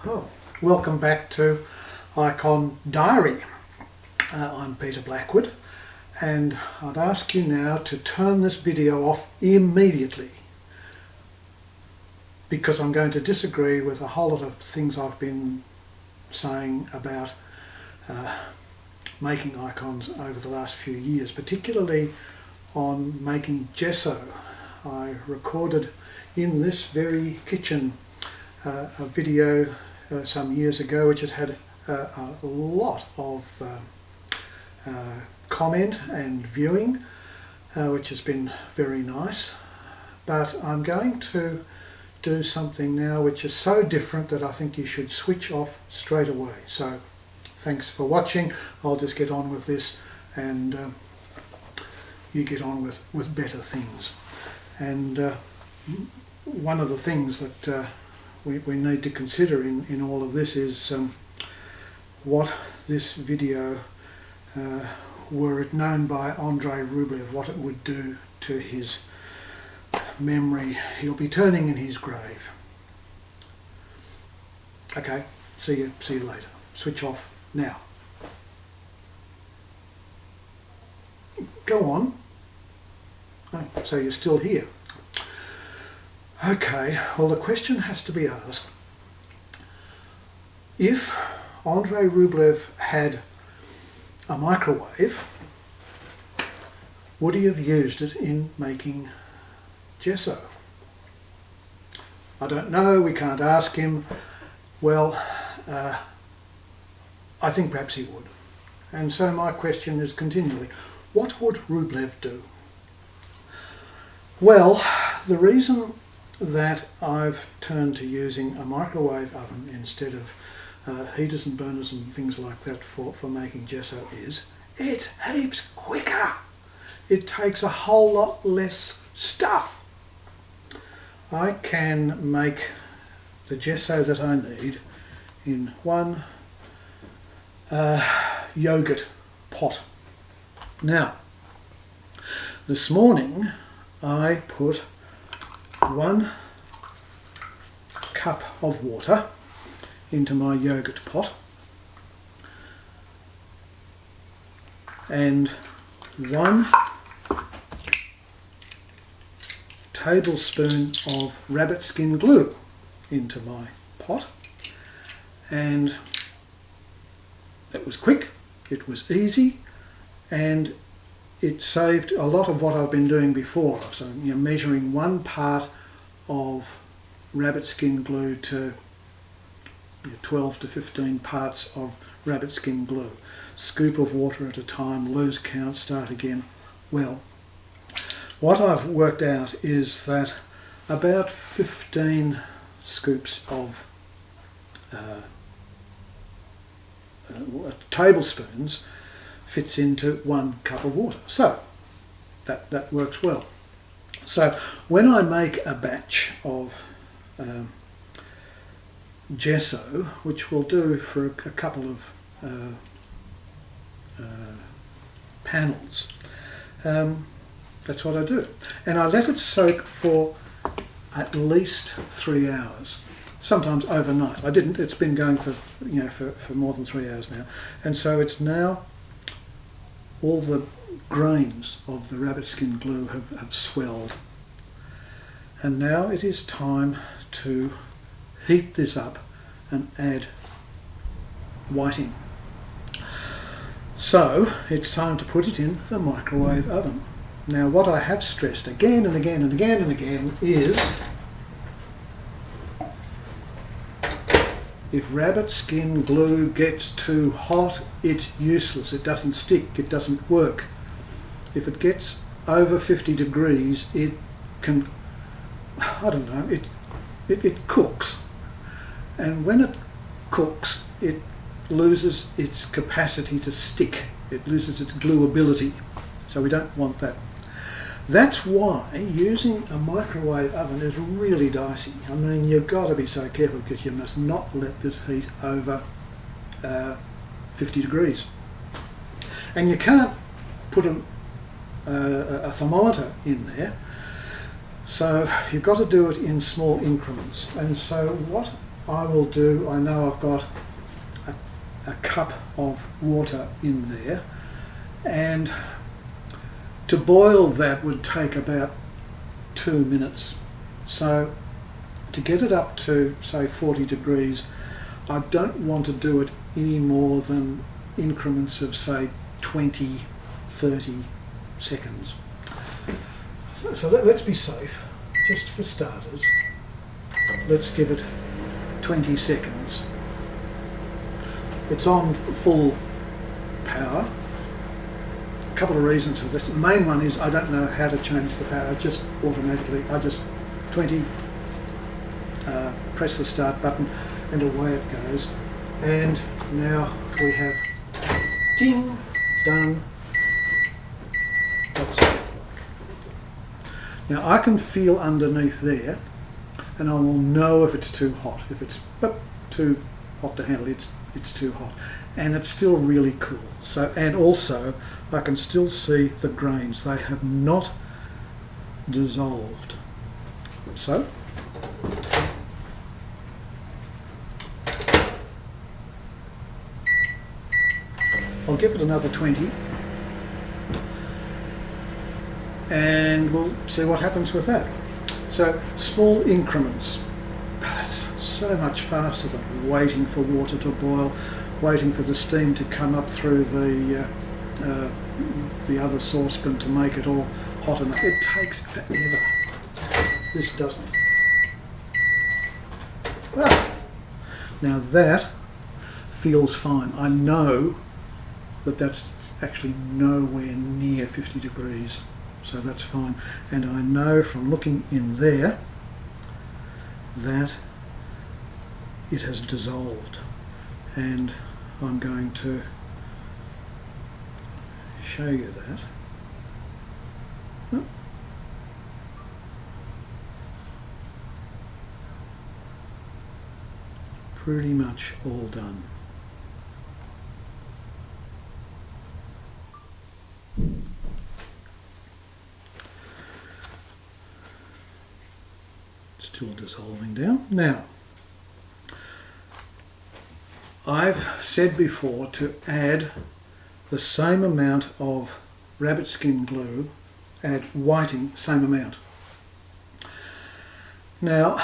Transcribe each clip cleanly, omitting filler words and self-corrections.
Oh, welcome back to Icon Diary. I'm Peter Blackwood, and I'd ask you now to turn this video off immediately because I'm going to disagree with a whole lot of things I've been saying about making icons over the last few years, particularly on making gesso. I recorded in this very kitchen a video some years ago which has had a lot of comment and viewing, which has been very nice. But I'm going to do something now which is so different that I think you should switch off straight away. So thanks for watching. I'll just get on with this, and you get on with better things. And one of the things that we need to consider in all of this is what this video, were it known by Andrei Rublev, what it would do to his memory. He'll be turning in his grave. Okay, see you later. Switch off now. Go on. Oh, so you're still here. Okay, well, the question has to be asked, if Andrei Rublev had a microwave, would he have used it in making gesso? I don't know, we can't ask him. Well, I think perhaps he would. And so my question is continually, what would Rublev do? Well, the reason that I've turned to using a microwave oven instead of heaters and burners and things like that for making gesso is it's heaps quicker. It takes a whole lot less stuff. I can make the gesso that I need in one yogurt pot. Now, this morning I put 1 cup of water into my yogurt pot and 1 tablespoon of rabbit skin glue into my pot, and it was quick, it was easy, and it saved a lot of what I've been doing before. So you're measuring 1 part of rabbit skin glue to 12 to 15 parts of rabbit skin glue. Scoop of water at a time, lose count, start again. Well, what I've worked out is that about 15 scoops of tablespoons fits into 1 cup of water. So that works well. So when I make a batch of gesso, which we'll do for a couple of panels, that's what I do. And I let it soak for at least 3 hours, sometimes overnight. It's been going for more than 3 hours now. And so it's now, all the grains of the rabbit skin glue have swelled. And now it is time to heat this up and add whiting. So it's time to put it in the microwave oven. Now, what I have stressed again and again and again and again is, if rabbit skin glue gets too hot, it's useless. It doesn't stick, it doesn't work. If it gets over 50 degrees, it can, I don't know, it cooks. And when it cooks, it loses its capacity to stick. It loses its glueability. So we don't want that. That's why using a microwave oven is really dicey. I mean, you've got to be so careful because you must not let this heat over 50 degrees. And you can't put a thermometer in there, so you've got to do it in small increments. And so what I will do, I know I've got a cup of water in there, and to boil that would take about 2 minutes. So to get it up to say 40 degrees, I don't want to do it any more than increments of say 20, 30 seconds. So let's be safe, just for starters. Let's give it 20 seconds. It's on full power. A couple of reasons for this. The main one is I don't know how to change the power. Just automatically, 20, press the start button and away it goes. And now we have ding, done. That's what it looks like. Now I can feel underneath there, and I will know if it's too hot. If it's too hot to handle, it's too hot, and it's still really cool. So, and also I can still see the grains. They have not dissolved. So I'll give it another 20 and we'll see what happens with that. So small increments, but it's so much faster than waiting for water to boil, waiting for the steam to come up through the other saucepan to make it all hot enough. It takes forever. This doesn't. Ah. Now that feels fine. I know that that's actually nowhere near 50 degrees, so that's fine. And I know from looking in there that it has dissolved, and I'm going to show you that. Oh. Pretty much all done. Still dissolving down. Now, I've said before to add the same amount of rabbit skin glue, add whiting, same amount. Now,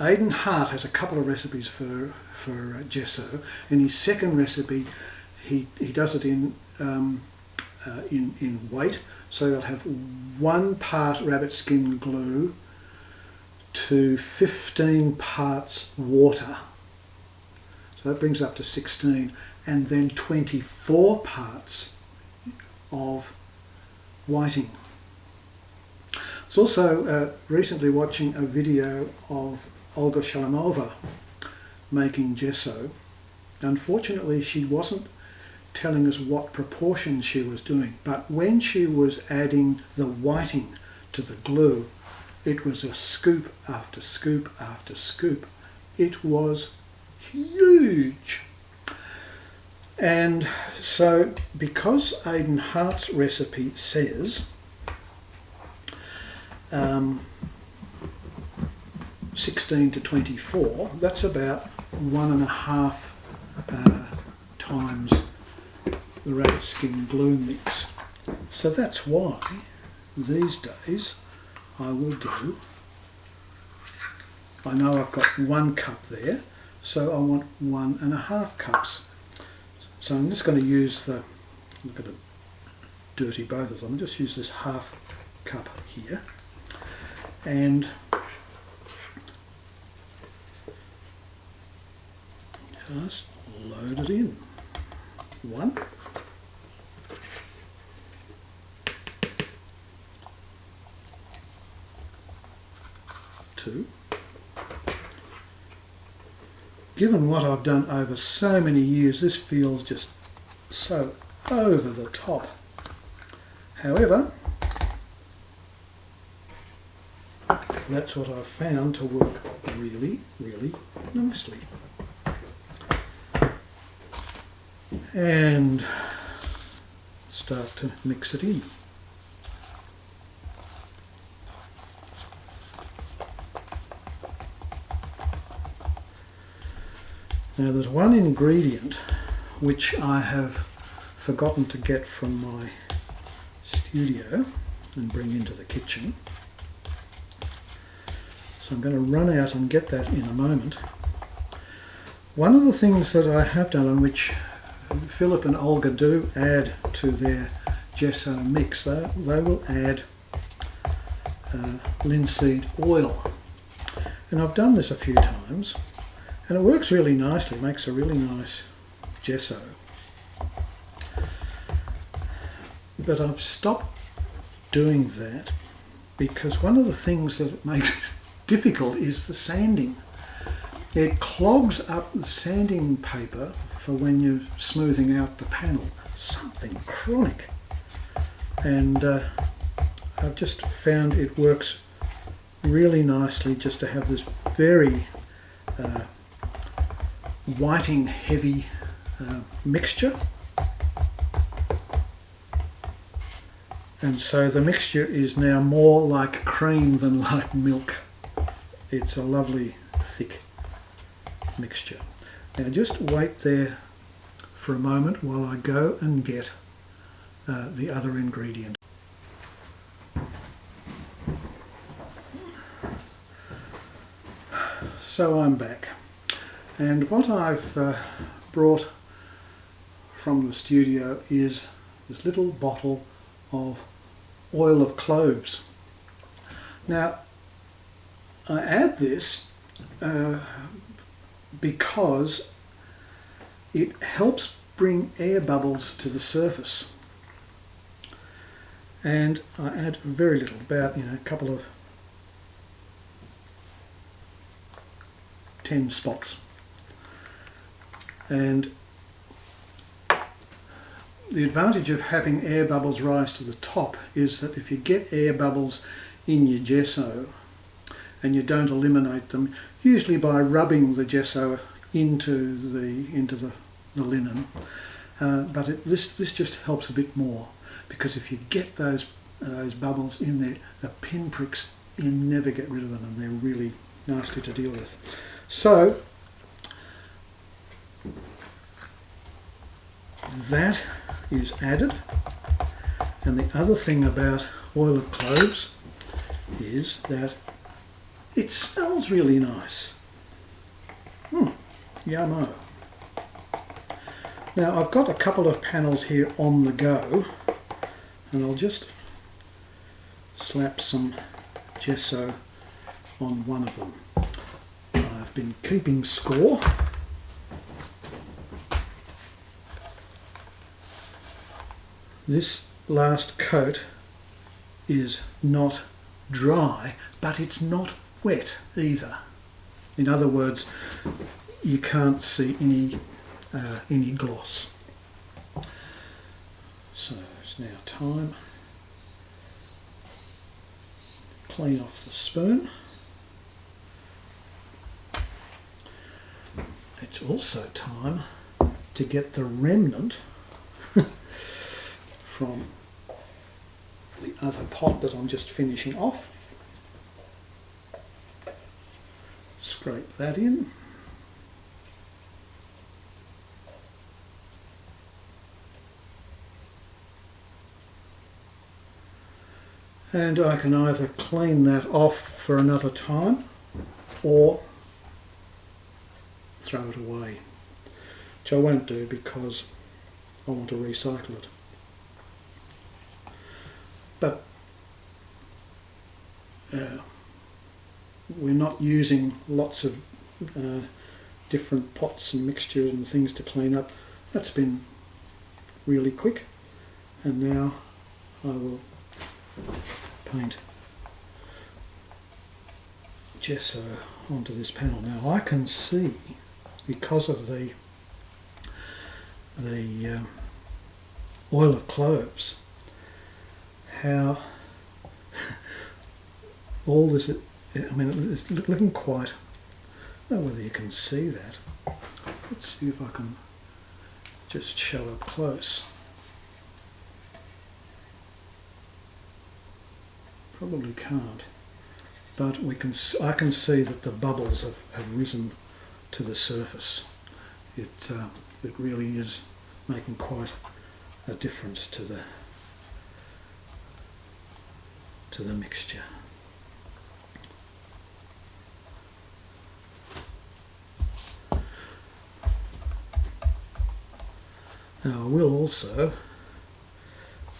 Aidan Hart has a couple of recipes for gesso. In his second recipe, he does it in weight, so you'll have 1 part rabbit skin glue to 15 parts water. So that brings up to 16, and then 24 parts of whiting. I was also recently watching a video of Olga Shalamova making gesso. Unfortunately, she wasn't telling us what proportion she was doing, but when she was adding the whiting to the glue, it was a scoop after scoop after scoop. It was huge. And so, because Aidan Hart's recipe says 16 to 24, that's about 1.5 times the rabbit skin glue mix. So that's why these days I will do, I know I've got 1 cup there, so I want 1.5 cups. So I'm just going to use the, I'm going to dirty both of them, I'll just use this half cup here and just load it in. 1, 2. Given what I've done over so many years, this feels just so over the top. However, that's what I've found to work really, really nicely. And start to mix it in. Now there's one ingredient which I have forgotten to get from my studio and bring into the kitchen. So I'm going to run out and get that in a moment. One of the things that I have done, and which Philip and Olga do add to their gesso mix, they will add linseed oil. And I've done this a few times and it works really nicely, makes a really nice gesso. But I've stopped doing that because one of the things that it makes difficult is the sanding. It clogs up the sanding paper for when you're smoothing out the panel. Something chronic. And I've just found it works really nicely just to have this very whiting heavy mixture. And so the mixture is now more like cream than like milk. It's a lovely thick mixture. Now just wait there for a moment while I go and get the other ingredient. So I'm back, and what I've brought from the studio is this little bottle of oil of cloves. Now I add this because it helps bring air bubbles to the surface, and I add very little, about a couple of 10 spots. And the advantage of having air bubbles rise to the top is that if you get air bubbles in your gesso and you don't eliminate them, usually by rubbing the gesso into the linen, but this just helps a bit more, because if you get those bubbles in there, the pinpricks, you never get rid of them, and they're really nasty to deal with. So that is added, and the other thing about oil of cloves is that it smells really nice. Yummo. Now I've got a couple of panels here on the go, and I'll just slap some gesso on one of them. I've been keeping score. This last coat is not dry, but it's not wet either. In other words, you can't see any gloss. So it's now time to clean off the spoon. It's also time to get the remnant from the other pot that I'm just finishing off. Scrape that in. And I can either clean that off for another time or throw it away, which I won't do because I want to recycle it. But we're not using lots of different pots and mixtures and things to clean up. That's been really quick, and now I will paint gesso onto this panel. Now I can see, because of the oil of cloves, how all this, I mean, it's looking quite, I don't know whether you can see that. Let's see if I can just show up close. Probably can't, but I can see that the bubbles have risen to the surface, it really is making quite a difference to the mixture. Now I will also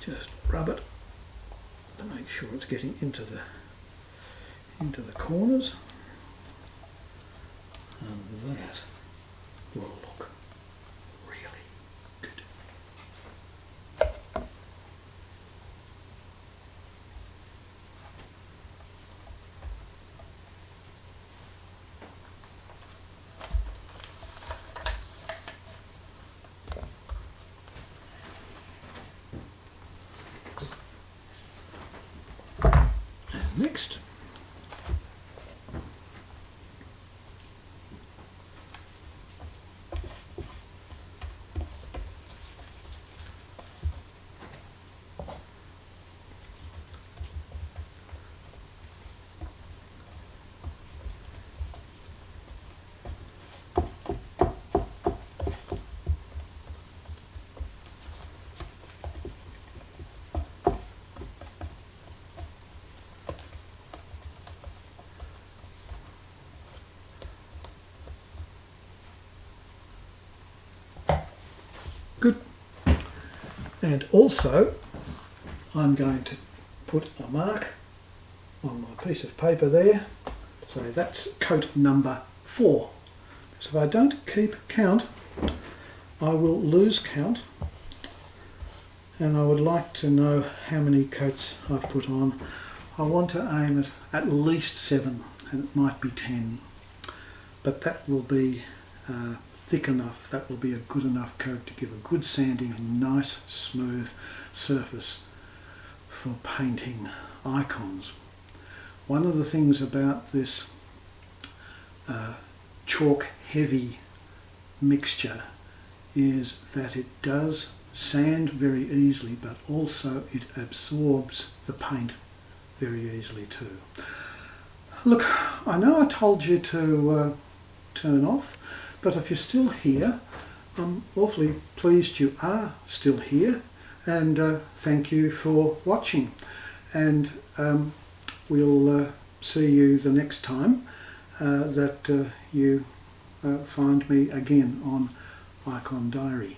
just rub it to make sure it's getting into the corners, and that will look really good. And next, good. And also I'm going to put a mark on my piece of paper there, so that's coat number 4. So if I don't keep count, I will lose count, and I would like to know how many coats I've put on. I want to aim at least 7, and it might be 10, but that will be thick enough, that will be a good enough coat to give a good sanding and nice smooth surface for painting icons. One of the things about this chalk heavy mixture is that it does sand very easily, but also it absorbs the paint very easily too. Look, I know I told you to turn off, but if you're still here, I'm awfully pleased you are still here, and thank you for watching, and we'll see you the next time that you find me again on Icon Diary.